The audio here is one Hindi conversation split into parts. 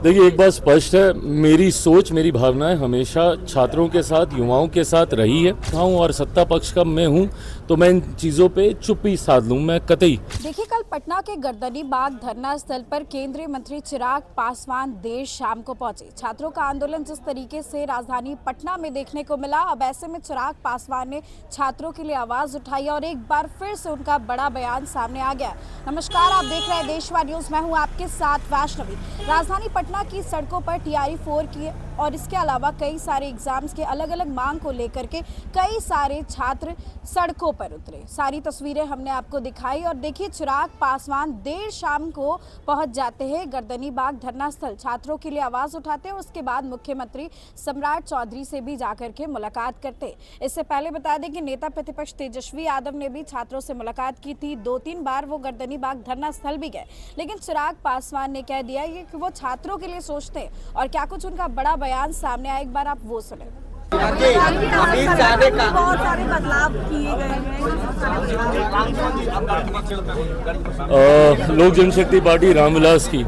देखिए, एक बात स्पष्ट है, मेरी सोच मेरी भावनाएं हमेशा छात्रों के साथ, युवाओं के साथ रही है और सत्ता पक्ष का मैं हूं तो मैं इन चीज़ों पे चुप्पी साध लूं, मैं कतई। देखिए, कल पटना के गर्दनी बाग धरना स्थल पर केंद्रीय मंत्री चिराग पासवान देर शाम को पहुंचे। छात्रों का आंदोलन जिस तरीके से राजधानी पटना में देखने को मिला, अब ऐसे में चिराग पासवान ने छात्रों के लिए आवाज उठाई और एक बार फिर से उनका बड़ा बयान सामने आ गया। नमस्कार, आप देख रहे हैं देशवा न्यूज, मैं हूं आपके साथ वैष्णवी। राजधानी पटना की सड़कों पर TRE-4 की और इसके अलावा कई सारे एग्जाम्स के अलग अलग मांग को लेकर के कई सारे छात्र सड़कों पर उतरे। सारी तस्वीरें हमने आपको दिखाई और देखिए, चिराग पासवान देर शाम को पहुंच जाते हैं गर्दनी बाग धरना स्थल, छात्रों के लिए आवाज उठाते हैं और उसके बाद मुख्यमंत्री सम्राट चौधरी से भी जाकर के मुलाकात करते। इससे पहले बता दें कि नेता प्रतिपक्ष तेजस्वी यादव ने भी छात्रों से मुलाकात की थी। 2-3 बार वो गर्दनी बाग धरना स्थल भी गए, लेकिन चिराग पासवान ने कह दिया कि वो छात्रों के लिए सोचते हैं और क्या कुछ उनका बड़ा बयान सामने आया, एक बार आप वो सुने। बहुत सारे बदलाव किए गए हैं। लोक जनशक्ति पार्टी रामविलास की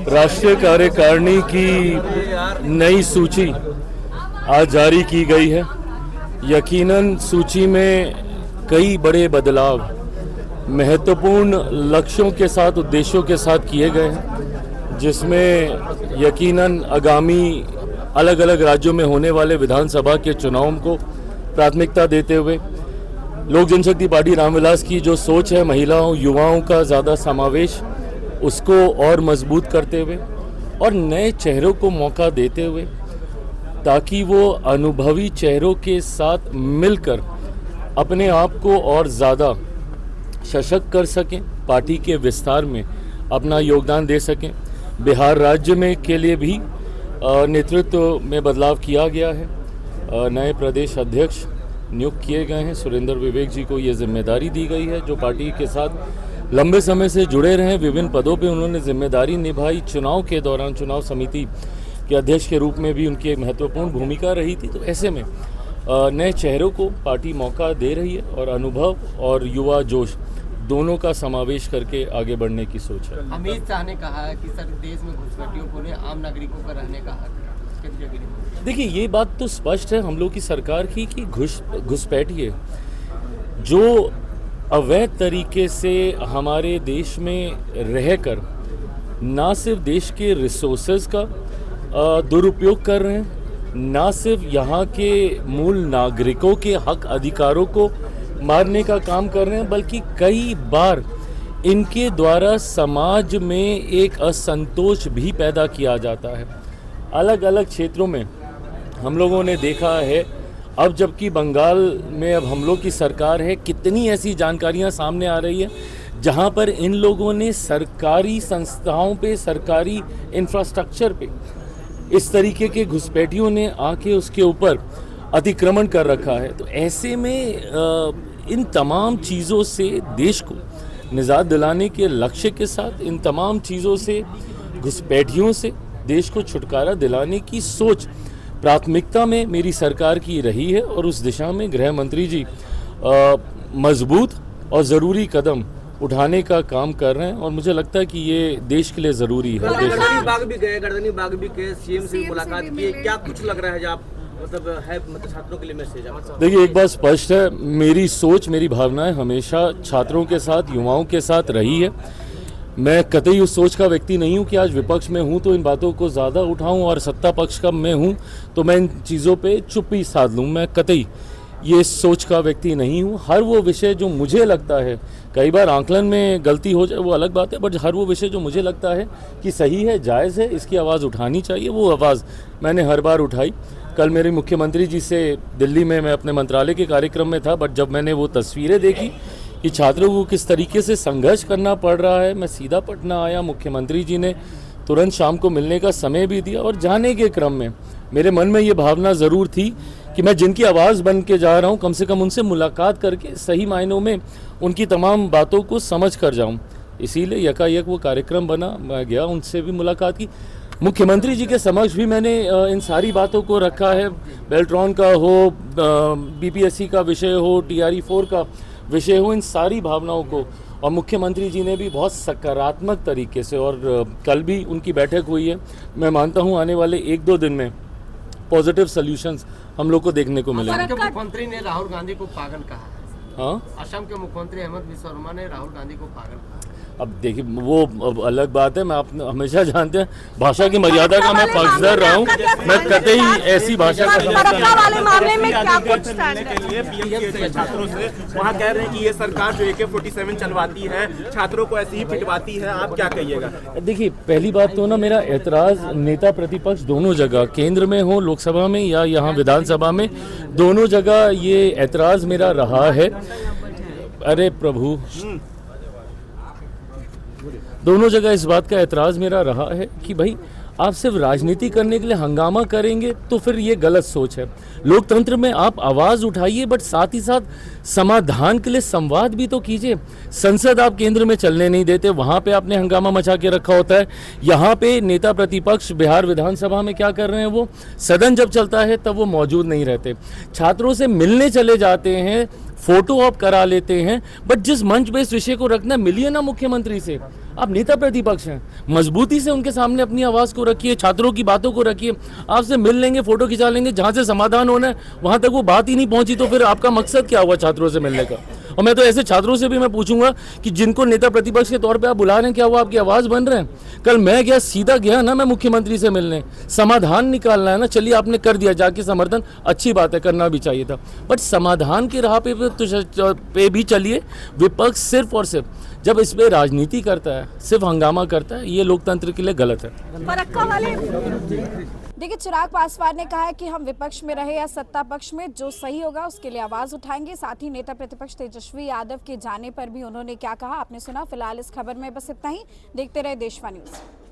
राष्ट्रीय कार्यकारिणी की नई सूची आज जारी की गई है। यकीनन सूची में कई बड़े बदलाव महत्वपूर्ण लक्ष्यों के साथ, उद्देश्यों के साथ किए गए हैं, जिसमें यकीनन आगामी अलग अलग राज्यों में होने वाले विधानसभा के चुनावों को प्राथमिकता देते हुए लोक जनशक्ति पार्टी रामविलास की जो सोच है महिलाओं, युवाओं का ज़्यादा समावेश, उसको और मजबूत करते हुए और नए चेहरों को मौका देते हुए, ताकि वो अनुभवी चेहरों के साथ मिलकर अपने आप को और ज़्यादा सशक्त कर सकें, पार्टी के विस्तार में अपना योगदान दे सकें। बिहार राज्य में के लिए भी नेतृत्व में बदलाव किया गया है। नए प्रदेश अध्यक्ष नियुक्त किए गए हैं। सुरेंद्र विवेक जी को ये जिम्मेदारी दी गई है, जो पार्टी के साथ लंबे समय से जुड़े रहे, विभिन्न पदों पे उन्होंने जिम्मेदारी निभाई। चुनाव के दौरान चुनाव समिति के अध्यक्ष के रूप में भी उनकी एक महत्वपूर्ण भूमिका रही थी। तो ऐसे में नए चेहरों को पार्टी मौका दे रही है और अनुभव और युवा जोश दोनों का समावेश करके आगे बढ़ने की सोच है। अमित शाह ने कहा है कि सर देश में घुसपैठियों को ने आम नागरिकों का रहने का हक है। देखिए, ये बात तो स्पष्ट है हम लोग की सरकार की कि घुसपैठिए जो अवैध तरीके से हमारे देश में रहकर ना सिर्फ देश के रिसोर्सेज का दुरुपयोग कर रहे हैं, ना सिर्फ यहाँ के मूल नागरिकों के हक अधिकारों को मारने का काम कर रहे हैं, बल्कि कई बार इनके द्वारा समाज में एक असंतोष भी पैदा किया जाता है। अलग अलग क्षेत्रों में हम लोगों ने देखा है, अब जबकि बंगाल में अब हम लोग की सरकार है, कितनी ऐसी जानकारियां सामने आ रही है जहां पर इन लोगों ने सरकारी संस्थाओं पे, सरकारी इंफ्रास्ट्रक्चर पे इस तरीके के घुसपैठियों ने आके उसके ऊपर अतिक्रमण कर रखा है। तो ऐसे में इन तमाम चीज़ों से देश को निजात दिलाने के लक्ष्य के साथ, इन तमाम चीज़ों से, घुसपैठियों से देश को छुटकारा दिलाने की सोच प्राथमिकता में मेरी सरकार की रही है और उस दिशा में गृह मंत्री जी मजबूत और ज़रूरी कदम उठाने का काम कर रहे हैं और मुझे लगता है कि ये देश के लिए ज़रूरी है। गर्दनी बाग भी गए, गर्दनी बाग भी के सीएम से मुलाकात की, क्या कुछ लग रहा है जब मतलब छात्रों के लिए मैसेज है? देखिए, एक बात स्पष्ट है, मेरी सोच मेरी भावनाएं हमेशा छात्रों के साथ, युवाओं के साथ रही है। मैं कतई उस सोच का व्यक्ति नहीं हूं कि आज विपक्ष में हूं तो इन बातों को ज़्यादा उठाऊं और सत्ता पक्ष का मैं हूं तो मैं इन चीज़ों पे चुप्पी साध लूं। मैं कतई ये सोच का व्यक्ति नहीं हूं। हर वो विषय जो मुझे लगता है, कई बार आंकलन में गलती हो जाए वो अलग बात है, बट हर वो विषय जो मुझे लगता है कि सही है, जायज़ है, इसकी आवाज़ उठानी चाहिए, वो आवाज़ मैंने हर बार उठाई। कल मेरे मुख्यमंत्री जी से दिल्ली में मैं अपने मंत्रालय के कार्यक्रम में था, बट जब मैंने वो तस्वीरें देखी कि छात्रों को किस तरीके से संघर्ष करना पड़ रहा है, मैं सीधा पटना आया। मुख्यमंत्री जी ने तुरंत शाम को मिलने का समय भी दिया और जाने के क्रम में मेरे मन में ये भावना ज़रूर थी कि मैं जिनकी आवाज़ बन के जा रहा हूँ, कम से कम उनसे मुलाकात करके सही मायनों में उनकी तमाम बातों को समझ कर जाऊँ। इसीलिए यकायक वो कार्यक्रम बना, मैं गया, उनसे भी मुलाकात की। मुख्यमंत्री जी के समक्ष भी मैंने इन सारी बातों को रखा है। बेल्ट्रॉन का हो, BPSC का विषय हो, TRE-4 का विषय हो, इन सारी भावनाओं को और मुख्यमंत्री जी ने भी बहुत सकारात्मक तरीके से, और कल भी उनकी बैठक हुई है, मैं मानता हूँ आने वाले 1-2 दिन में पॉजिटिव सॉल्यूशंस हम लोग को देखने को मिलेंगे। असम के मुख्यमंत्री ने राहुल गांधी को पागल कहा है। हाँ, असम के मुख्यमंत्री हेमंत बिस्वा शर्मा ने राहुल गांधी को पागल कहा। अब देखिए वो अब अलग बात है, मैं आप हमेशा जानते हैं भाषा की मर्यादा का मैं पक्षधर रहा हूँ, मैं कतई ऐसी भाषा का फरक्का वाले मामले में क्या कुछ स्टैंड के लिए पीएम के छात्रों से वहाँ कह रहे हैं कि ये सरकार जो AK-47 चलवाती है, छात्रों को ऐसे ही पिटवाती है, आप क्या कहिएगा? देखिए पहली बात तो ना, मेरा एतराज नेता प्रतिपक्ष दोनों जगह, केंद्र में हो लोकसभा में या यहाँ विधानसभा में, दोनों जगह ये एतराज मेरा रहा है। अरे प्रभु, दोनों जगह इस बात का एतराज मेरा रहा है कि भाई आप सिर्फ राजनीति करने के लिए हंगामा करेंगे तो फिर ये गलत सोच है। लोकतंत्र में आप आवाज़ उठाइए, बट साथ ही साथ समाधान के लिए संवाद भी तो कीजिए। संसद आप केंद्र में चलने नहीं देते, वहाँ पे आपने हंगामा मचा के रखा होता है। यहाँ पे नेता प्रतिपक्ष बिहार विधानसभा में क्या कर रहे हैं, वो सदन जब चलता है तब वो मौजूद नहीं रहते, छात्रों से मिलने चले जाते हैं, फोटो ऑप करा लेते हैं। बट जिस मंच पे इस विषय को रखना, मिलिए ना मुख्यमंत्री से, आप नेता प्रतिपक्ष हैं, मजबूती से उनके सामने अपनी आवाज़ को रखिए, छात्रों की बातों को रखिए। आपसे मिल लेंगे, फोटो खिंचा लेंगे, जहाँ से समाधान होना है वहाँ तक वो बात ही नहीं पहुँची तो फिर आपका मकसद क्या हुआ छात्रों से मिलने का? और मैं तो ऐसे छात्रों से भी मैं पूछूंगा कि जिनको नेता प्रतिपक्ष के तौर पे आप बुला रहे हैं, क्या वो आपकी आवाज़ बन रहे हैं? कल मैं गया, सीधा गया ना मैं मुख्यमंत्री से मिलने, समाधान निकालना है ना। चलिए आपने कर दिया जाके समर्थन, अच्छी बात है, करना भी चाहिए था, बट समाधान की राह पे भी चलिए। विपक्ष सिर्फ और सिर्फ जब इस पे राजनीति करता है, सिर्फ हंगामा करता है, ये लोकतंत्र के लिए गलत है। फरक्का वाले देखिए, चिराग पासवान ने कहा है कि हम विपक्ष में रहे या सत्ता पक्ष में, जो सही होगा उसके लिए आवाज उठाएंगे। साथ ही नेता प्रतिपक्ष तेजस्वी यादव के जाने पर भी उन्होंने क्या कहा, आपने सुना। फिलहाल इस खबर में बस इतना ही। देखते रहे देशवा न्यूज।